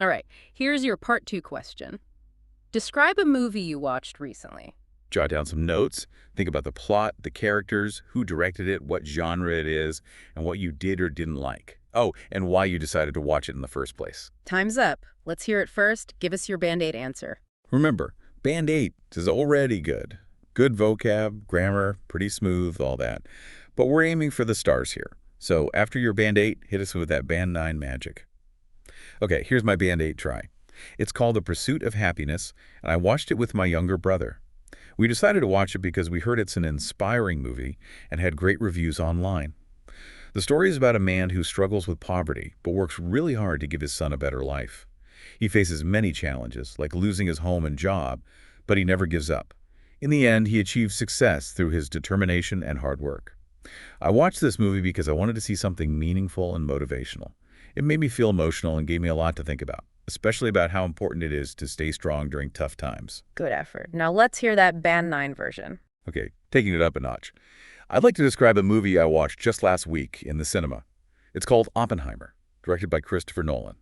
All right, here's your part 2 question. Describe a movie you watched recently. Jot down some notes, think about the plot, the characters, who directed it, what genre it is, and what you did or didn't like. Oh, and why you decided to watch it in the first place. Time's up. Let's hear it first. Give us your Band-Aid answer. Remember, Band 8 is already good. Good vocab, grammar, pretty smooth, all that. But we're aiming for the stars here. So after your Band 8, hit us with that Band 9 magic. Okay, here's my Band 8 try. It's called The Pursuit of Happiness, and I watched it with my younger brother. We decided to watch it because we heard it's an inspiring movie and had great reviews online. The story is about a man who struggles with poverty but works really hard to give his son a better life. He faces many challenges, like losing his home and job, but he never gives up. In the end, he achieves success through his determination and hard work. I watched this movie because I wanted to see something meaningful and motivational. It made me feel emotional and gave me a lot to think about, especially about how important it is to stay strong during tough times. Good effort. Now let's hear that Band 9 version. Okay, taking it up a notch. I'd like to describe a movie I watched just last week in the cinema. It's called Oppenheimer, directed by Christopher Nolan.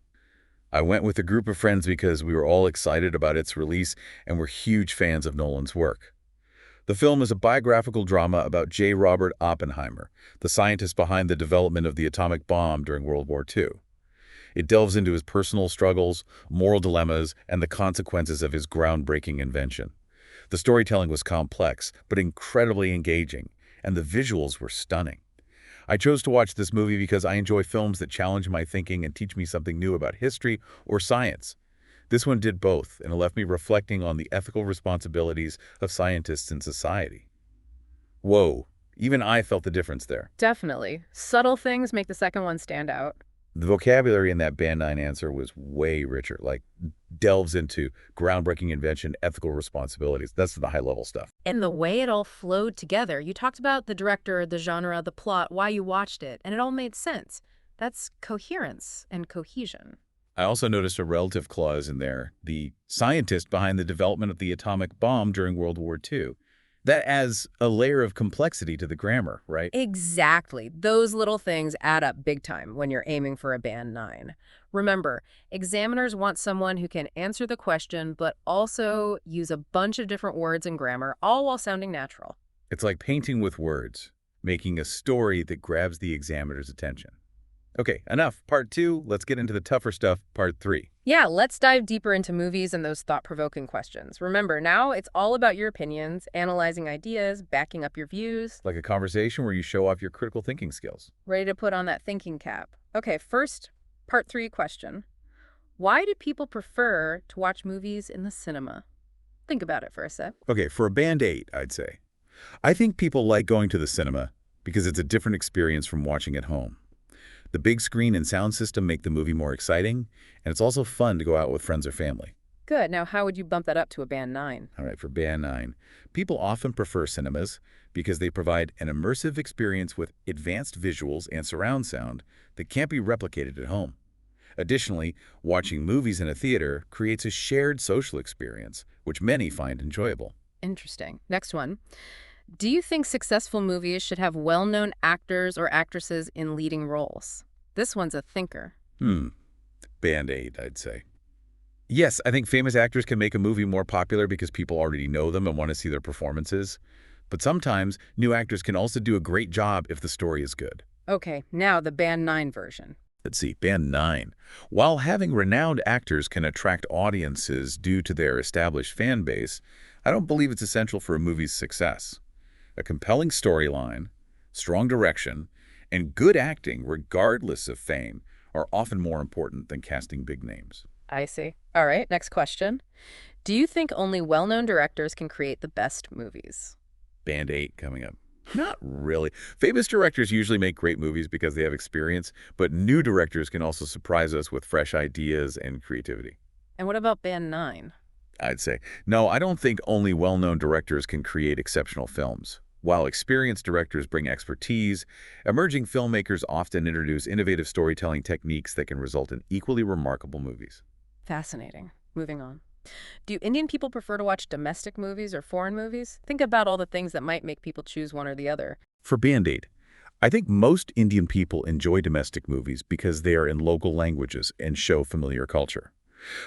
I went with a group of friends because we were all excited about its release and were huge fans of Nolan's work. The film is a biographical drama about J. Robert Oppenheimer, the scientist behind the development of the atomic bomb during World War II. It delves into his personal struggles, moral dilemmas, and the consequences of his groundbreaking invention. The storytelling was complex, but incredibly engaging, and the visuals were stunning. I chose to watch this movie because I enjoy films that challenge my thinking and teach me something new about history or science. This one did both, and it left me reflecting on the ethical responsibilities of scientists in society. Whoa, even I felt the difference there. Definitely. Subtle things make the second one stand out. The vocabulary in that Band 9 answer was way richer, like delves into groundbreaking invention, ethical responsibilities. That's the high-level stuff. And the way it all flowed together. You talked about the director, the genre, the plot, why you watched it, and it all made sense. That's coherence and cohesion. I also noticed a relative clause in there, the scientist behind the development of the atomic bomb during World War II. That adds a layer of complexity to the grammar, right? Exactly. Those little things add up big time when you're aiming for a Band 9. Remember, examiners want someone who can answer the question but also use a bunch of different words and grammar, all while sounding natural. It's like painting with words, making a story that grabs the examiner's attention. Okay, enough. Part 2, let's get into the tougher stuff, Part 3. Yeah, let's dive deeper into movies and those thought-provoking questions. Remember, now it's all about your opinions, analyzing ideas, backing up your views. Like a conversation where you show off your critical thinking skills. Ready to put on that thinking cap. Okay, first, Part 3 question. Why do people prefer to watch movies in the cinema? Think about it for a sec. Okay, for a Band 8, I'd say. I think people like going to the cinema because it's a different experience from watching at home. The big screen and sound system make the movie more exciting, and it's also fun to go out with friends or family. Good. Now, how would you bump that up to a Band 9? All right, for Band 9, people often prefer cinemas because they provide an immersive experience with advanced visuals and surround sound that can't be replicated at home. Additionally, watching movies in a theater creates a shared social experience, which many find enjoyable. Interesting. Next one. Do you think successful movies should have well-known actors or actresses in leading roles? This one's a thinker. Band 8, I'd say. Yes, I think famous actors can make a movie more popular because people already know them and want to see their performances. But sometimes, new actors can also do a great job if the story is good. Okay, now the Band 9 version. Let's see, Band 9. While having renowned actors can attract audiences due to their established fan base, I don't believe it's essential for a movie's success. A compelling storyline, strong direction, and good acting, regardless of fame, are often more important than casting big names. I see. All right, next question. Do you think only well-known directors can create the best movies? Band 8 coming up. Not really. Famous directors usually make great movies because they have experience, but new directors can also surprise us with fresh ideas and creativity. And what about Band 9? I'd say, no, I don't think only well-known directors can create exceptional films. While experienced directors bring expertise, emerging filmmakers often introduce innovative storytelling techniques that can result in equally remarkable movies. Fascinating. Moving on. Do Indian people prefer to watch domestic movies or foreign movies? Think about all the things that might make people choose one or the other. For Band 8, I think most Indian people enjoy domestic movies because they are in local languages and show familiar culture.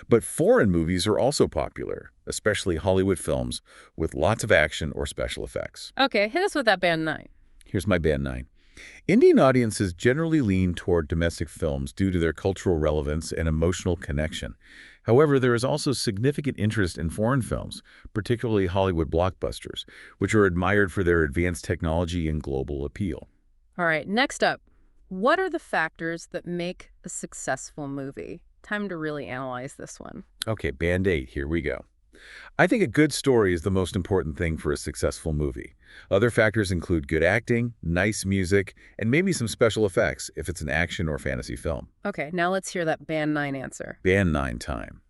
But foreign movies are also popular, especially Hollywood films with lots of action or special effects. Okay, hit us with that band 9. Here's my band 9. Indian audiences generally lean toward domestic films due to their cultural relevance and emotional connection. However, there is also significant interest in foreign films, particularly Hollywood blockbusters, which are admired for their advanced technology and global appeal. All right, next up, what are the factors that make a successful movie? Time to really analyze this one. Okay, band 8, here we go. I think a good story is the most important thing for a successful movie. Other factors include good acting, nice music, and maybe some special effects if it's an action or fantasy film. Okay, now let's hear that band 9 answer. Band 9 time.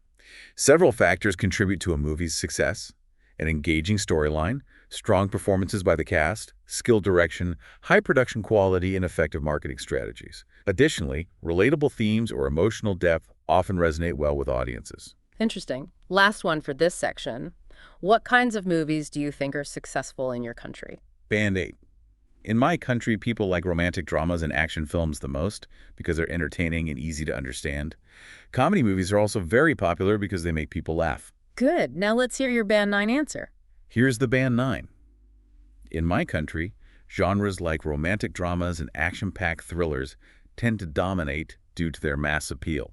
Several factors contribute to a movie's success: an engaging storyline, strong performances by the cast, skilled direction, high production quality, and effective marketing strategies. Additionally, relatable themes or emotional depth often resonate well with audiences. Interesting. Last one for this section. What kinds of movies do you think are successful in your country? Band 8. In my country, people like romantic dramas and action films the most because they're entertaining and easy to understand. Comedy movies are also very popular because they make people laugh. Good. Now let's hear your band 9 answer. Here's the band 9. In my country, genres like romantic dramas and action-packed thrillers tend to dominate due to their mass appeal.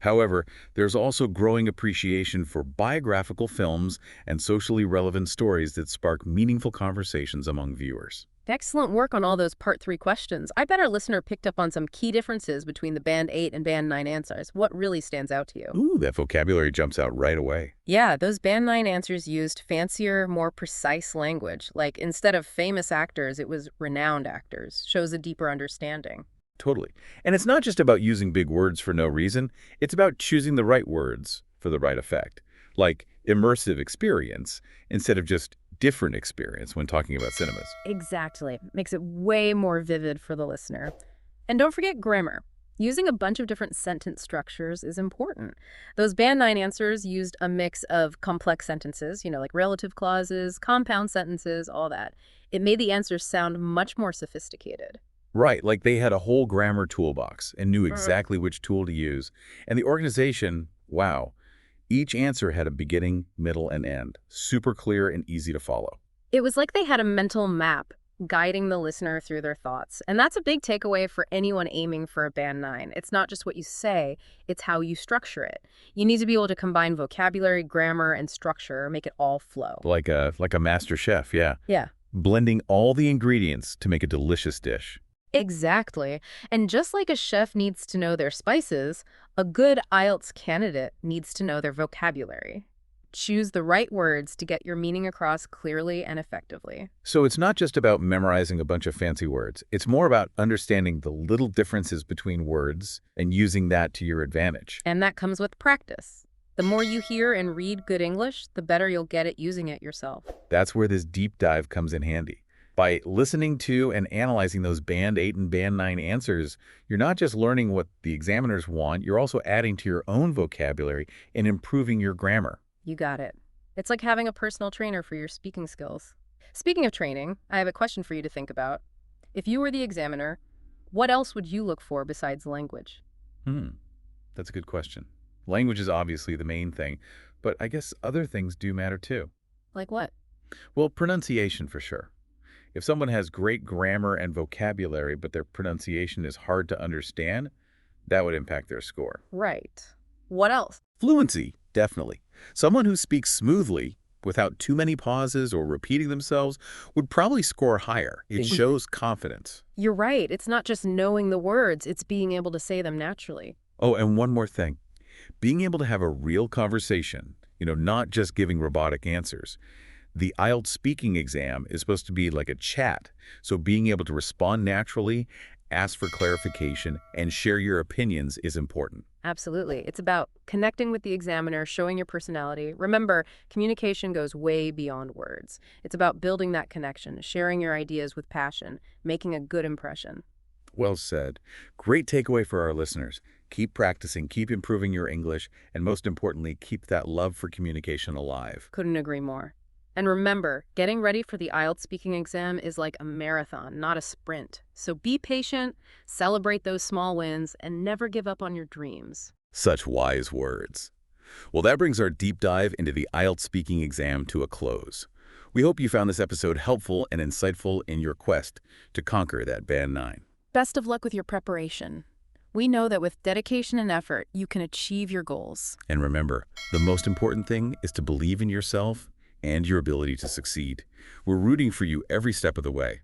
However, there's also growing appreciation for biographical films and socially relevant stories that spark meaningful conversations among viewers. Excellent work on all those Part 3 questions. I bet our listener picked up on some key differences between the Band 8 and Band 9 answers. What really stands out to you? Ooh, that vocabulary jumps out right away. Yeah, those Band 9 answers used fancier, more precise language. Like, instead of famous actors, it was renowned actors. Shows a deeper understanding. Totally. And it's not just about using big words for no reason. It's about choosing the right words for the right effect, like immersive experience instead of just different experience when talking about cinemas. Exactly. Makes it way more vivid for the listener. And don't forget grammar. Using a bunch of different sentence structures is important. Those Band 9 answers used a mix of complex sentences, like relative clauses, compound sentences, all that. It made the answers sound much more sophisticated. Right, like they had a whole grammar toolbox and knew exactly which tool to use. And the organization, wow, each answer had a beginning, middle, and end. Super clear and easy to follow. It was like they had a mental map guiding the listener through their thoughts. And that's a big takeaway for anyone aiming for a Band 9. It's not just what you say, it's how you structure it. You need to be able to combine vocabulary, grammar, and structure, make it all flow. Like a master chef, yeah. Yeah. Blending all the ingredients to make a delicious dish. Exactly. And just like a chef needs to know their spices, a good IELTS candidate needs to know their vocabulary. Choose the right words to get your meaning across clearly and effectively. So it's not just about memorizing a bunch of fancy words. It's more about understanding the little differences between words and using that to your advantage. And that comes with practice. The more you hear and read good English, the better you'll get at using it yourself. That's where this deep dive comes in handy. By listening to and analyzing those Band 8 and Band 9 answers, you're not just learning what the examiners want, you're also adding to your own vocabulary and improving your grammar. You got it. It's like having a personal trainer for your speaking skills. Speaking of training, I have a question for you to think about. If you were the examiner, what else would you look for besides language? That's a good question. Language is obviously the main thing, but I guess other things do matter too. Like what? Well, pronunciation for sure. If someone has great grammar and vocabulary, but their pronunciation is hard to understand, that would impact their score. Right. What else? Fluency, definitely. Someone who speaks smoothly, without too many pauses or repeating themselves, would probably score higher. It shows confidence. You're right. It's not just knowing the words, it's being able to say them naturally. Oh, and one more thing. Being able to have a real conversation, not just giving robotic answers. The IELTS speaking exam is supposed to be like a chat, so being able to respond naturally, ask for clarification, and share your opinions is important. Absolutely. It's about connecting with the examiner, showing your personality. Remember, communication goes way beyond words. It's about building that connection, sharing your ideas with passion, making a good impression. Well said. Great takeaway for our listeners. Keep practicing, keep improving your English, and most importantly, keep that love for communication alive. Couldn't agree more. And remember, getting ready for the IELTS speaking exam is like a marathon, not a sprint. So be patient, celebrate those small wins, and never give up on your dreams. Such wise words. Well, that brings our deep dive into the IELTS speaking exam to a close. We hope you found this episode helpful and insightful in your quest to conquer that Band 9. Best of luck with your preparation. We know that with dedication and effort, you can achieve your goals. And remember, the most important thing is to believe in yourself and your ability to succeed. We're rooting for you every step of the way.